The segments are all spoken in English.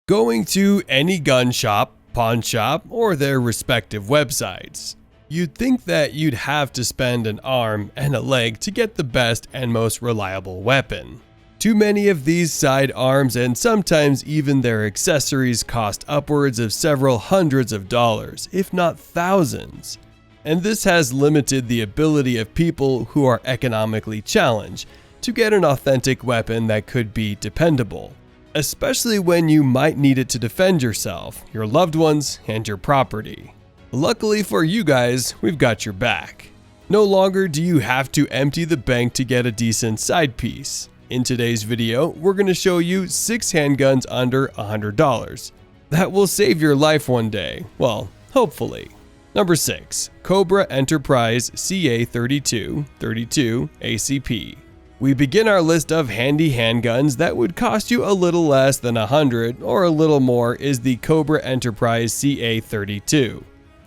Going to any gun shop, pawn shop, or their respective websites. You'd think that you'd have to spend an arm and a leg to get the best and most reliable weapon. Too many of these sidearms and sometimes even their accessories cost upwards of several hundreds of dollars, if not thousands. And this has limited the ability of people who are economically challenged to get an authentic weapon that could be dependable, especially when you might need it to defend yourself, your loved ones, and your property. Luckily for you guys, we've got your back. No longer do you have to empty the bank to get a decent side piece. In today's video, we're going to show you 6 handguns under $100. That will save your life one day. Well, hopefully. Number 6. Cobra Enterprise CA32 32 ACP. We begin our list of handy handguns that would cost you a little less than $100 or a little more is the Cobra Enterprise CA32.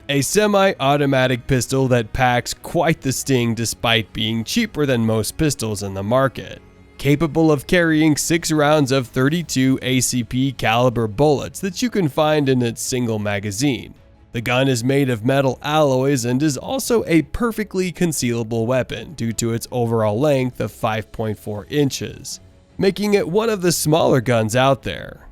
A semi-automatic pistol that packs quite the sting despite being cheaper than most pistols in the market. Capable of carrying 6 rounds of 32 ACP caliber bullets that you can find in its single magazine. The gun is made of metal alloys and is also a perfectly concealable weapon due to its overall length of 5.4 inches, making it one of the smaller guns out there.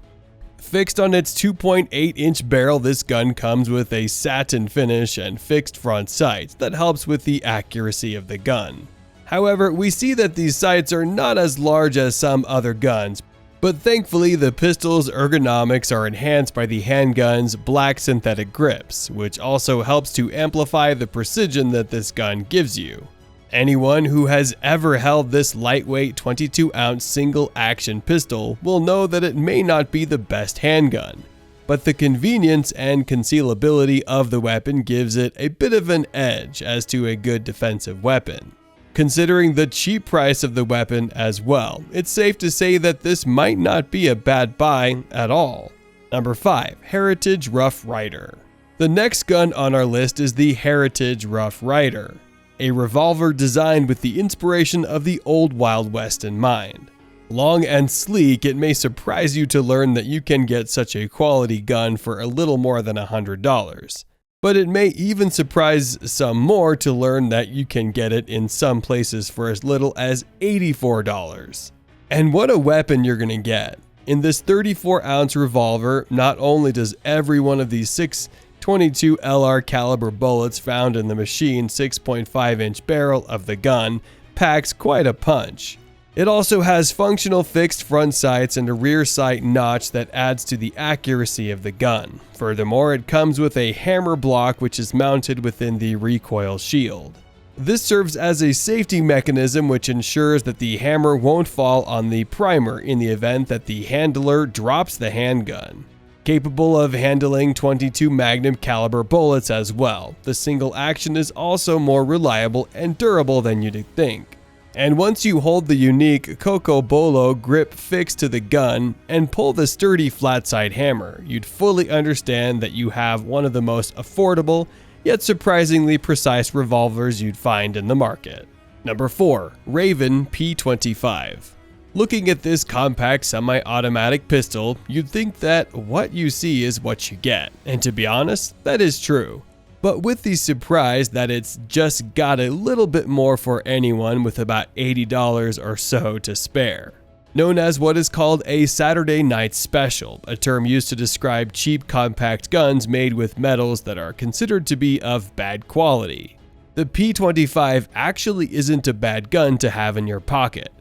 Fixed on its 2.8-inch barrel, this gun comes with a satin finish and fixed front sights that helps with the accuracy of the gun. However, we see that these sights are not as large as some other guns, but thankfully the pistol's ergonomics are enhanced by the handgun's black synthetic grips, which also helps to amplify the precision that this gun gives you. Anyone who has ever held this lightweight 22-ounce single-action pistol will know that it may not be the best handgun, but the convenience and concealability of the weapon gives it a bit of an edge as to a good defensive weapon. Considering the cheap price of the weapon as well, it's safe to say that this might not be a bad buy at all. Number 5. Heritage Rough Rider. The next gun on our list is the Heritage Rough Rider, a revolver designed with the inspiration of the old Wild West in mind. Long and sleek, it may surprise you to learn that you can get such a quality gun for a little more than $100. But it may even surprise some more to learn that you can get it in some places for as little as $84. And what a weapon you're gonna get. In this 34-ounce revolver, not only does every one of these 6.22 LR caliber bullets found in the machine 6.5-inch barrel of the gun packs quite a punch. It also has functional fixed front sights and a rear sight notch that adds to the accuracy of the gun. Furthermore, it comes with a hammer block which is mounted within the recoil shield. This serves as a safety mechanism which ensures that the hammer won't fall on the primer in the event that the handler drops the handgun. Capable of handling 22 Magnum caliber bullets as well, the single action is also more reliable and durable than you'd think. And once you hold the unique Coco Bolo grip fixed to the gun and pull the sturdy flat side hammer, you'd fully understand that you have one of the most affordable yet surprisingly precise revolvers you'd find in the market. Number 4. Raven P25. Looking at this compact semi-automatic pistol, you'd think that what you see is what you get, and to be honest, that is true. But with the surprise that it's just got a little bit more for anyone with about $80 or so to spare. Known as what is called a Saturday Night Special, a term used to describe cheap compact guns made with metals that are considered to be of bad quality. The P25 actually isn't a bad gun to have in your pocket.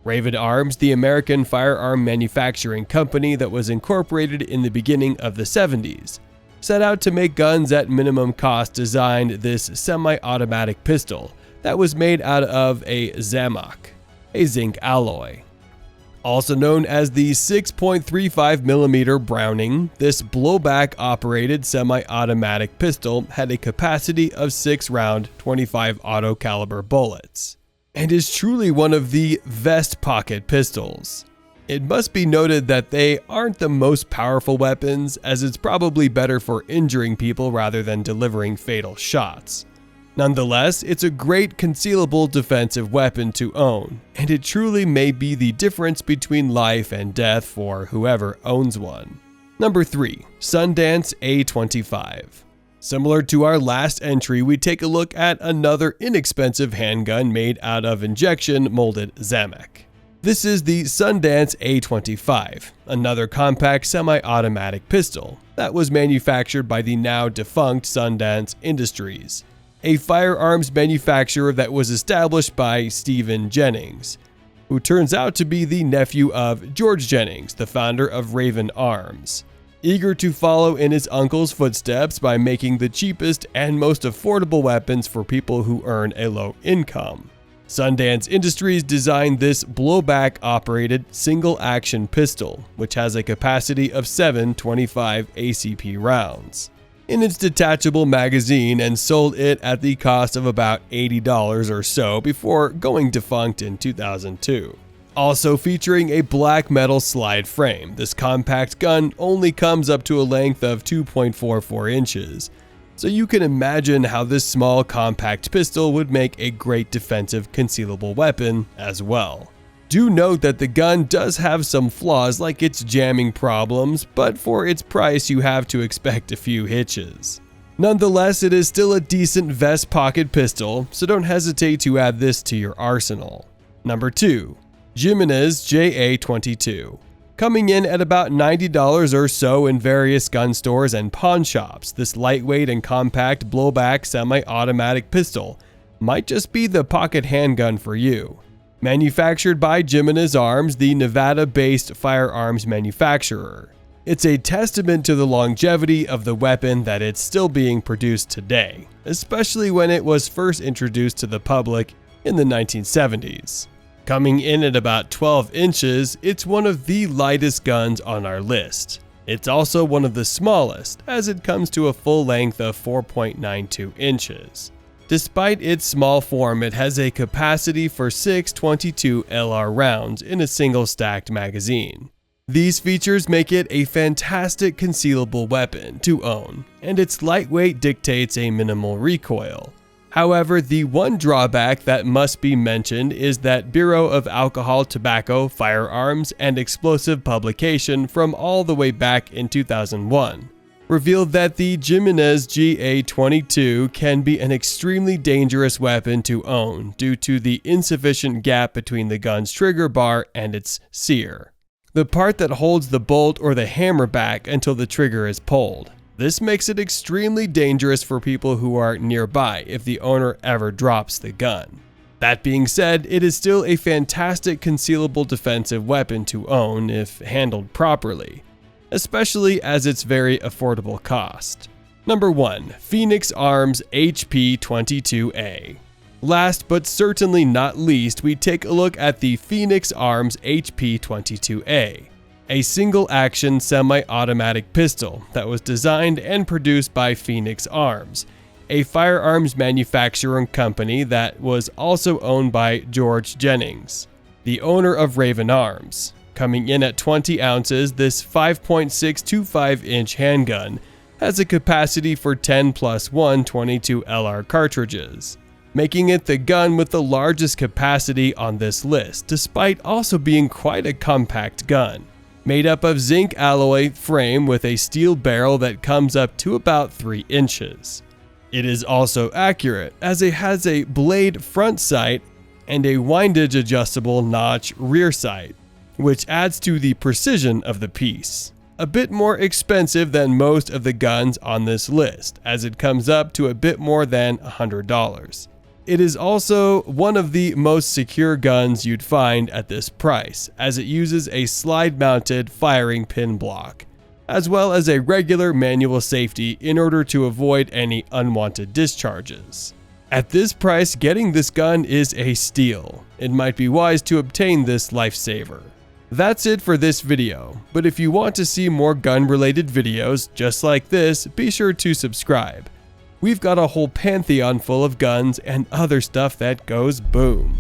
Raven Arms, the American firearm manufacturing company that was incorporated in the beginning of the 70s, set out to make guns at minimum cost, designed this semi-automatic pistol that was made out of a Zamak, a zinc alloy. Also known as the 6.35mm Browning, this blowback-operated semi-automatic pistol had a capacity of 6-round 25 auto caliber bullets, and is truly one of the vest pocket pistols. It must be noted that they aren't the most powerful weapons, as it's probably better for injuring people rather than delivering fatal shots. Nonetheless, it's a great concealable defensive weapon to own, and it truly may be the difference between life and death for whoever owns one. Number 3. Sundance A25. Similar to our last entry, we take a look at another inexpensive handgun made out of injection molded Zamek. This is the Sundance A25, another compact semi-automatic pistol that was manufactured by the now defunct Sundance Industries, a firearms manufacturer that was established by Stephen Jennings, who turns out to be the nephew of George Jennings, the founder of Raven Arms. Eager to follow in his uncle's footsteps by making the cheapest and most affordable weapons for people who earn a low income, Sundance Industries designed this blowback-operated single-action pistol, which has a capacity of 7 25 ACP rounds, in its detachable magazine, and sold it at the cost of about $80 or so before going defunct in 2002. Also featuring a black metal slide frame, this compact gun only comes up to a length of 2.44 inches, so you can imagine how this small compact pistol would make a great defensive concealable weapon as well. Do note that the gun does have some flaws like its jamming problems, but for its price you have to expect a few hitches. Nonetheless, it is still a decent vest pocket pistol, so don't hesitate to add this to your arsenal. Number 2. Jimenez JA22. Coming in at about $90 or so in various gun stores and pawn shops, this lightweight and compact blowback semi-automatic pistol might just be the pocket handgun for you. Manufactured by Jimenez Arms, the Nevada-based firearms manufacturer, it's a testament to the longevity of the weapon that it's still being produced today, especially when it was first introduced to the public in the 1970s. Coming in at about 12 inches, it's one of the lightest guns on our list. It's also one of the smallest, as it comes to a full length of 4.92 inches. Despite its small form, it has a capacity for 6 22 LR rounds in a single stacked magazine. These features make it a fantastic concealable weapon to own, and its lightweight dictates a minimal recoil. However, the one drawback that must be mentioned is that Bureau of Alcohol, Tobacco, Firearms, and Explosive publication from all the way back in 2001 revealed that the Jimenez JA22 can be an extremely dangerous weapon to own due to the insufficient gap between the gun's trigger bar and its sear, the part that holds the bolt or the hammer back until the trigger is pulled. This makes it extremely dangerous for people who are nearby if the owner ever drops the gun. That being said, it is still a fantastic concealable defensive weapon to own if handled properly, especially as its very affordable cost. Number 1. Phoenix Arms HP22A. Last but certainly not least, we take a look at the Phoenix Arms HP22A. A single-action semi-automatic pistol that was designed and produced by Phoenix Arms, a firearms manufacturing company that was also owned by George Jennings, the owner of Raven Arms. Coming in at 20 ounces, this 5.625-inch handgun has a capacity for 10 plus 1 22 LR cartridges, making it the gun with the largest capacity on this list, despite also being quite a compact gun. Made up of zinc alloy frame with a steel barrel that comes up to about 3 inches. It is also accurate as it has a blade front sight and a windage adjustable notch rear sight, which adds to the precision of the piece. A bit more expensive than most of the guns on this list, as it comes up to a bit more than $100. It is also one of the most secure guns you'd find at this price, as it uses a slide-mounted firing pin block, as well as a regular manual safety in order to avoid any unwanted discharges. At this price, getting this gun is a steal. It might be wise to obtain this lifesaver. That's it for this video, but if you want to see more gun-related videos just like this, be sure to subscribe. We've got a whole pantheon full of guns and other stuff that goes boom.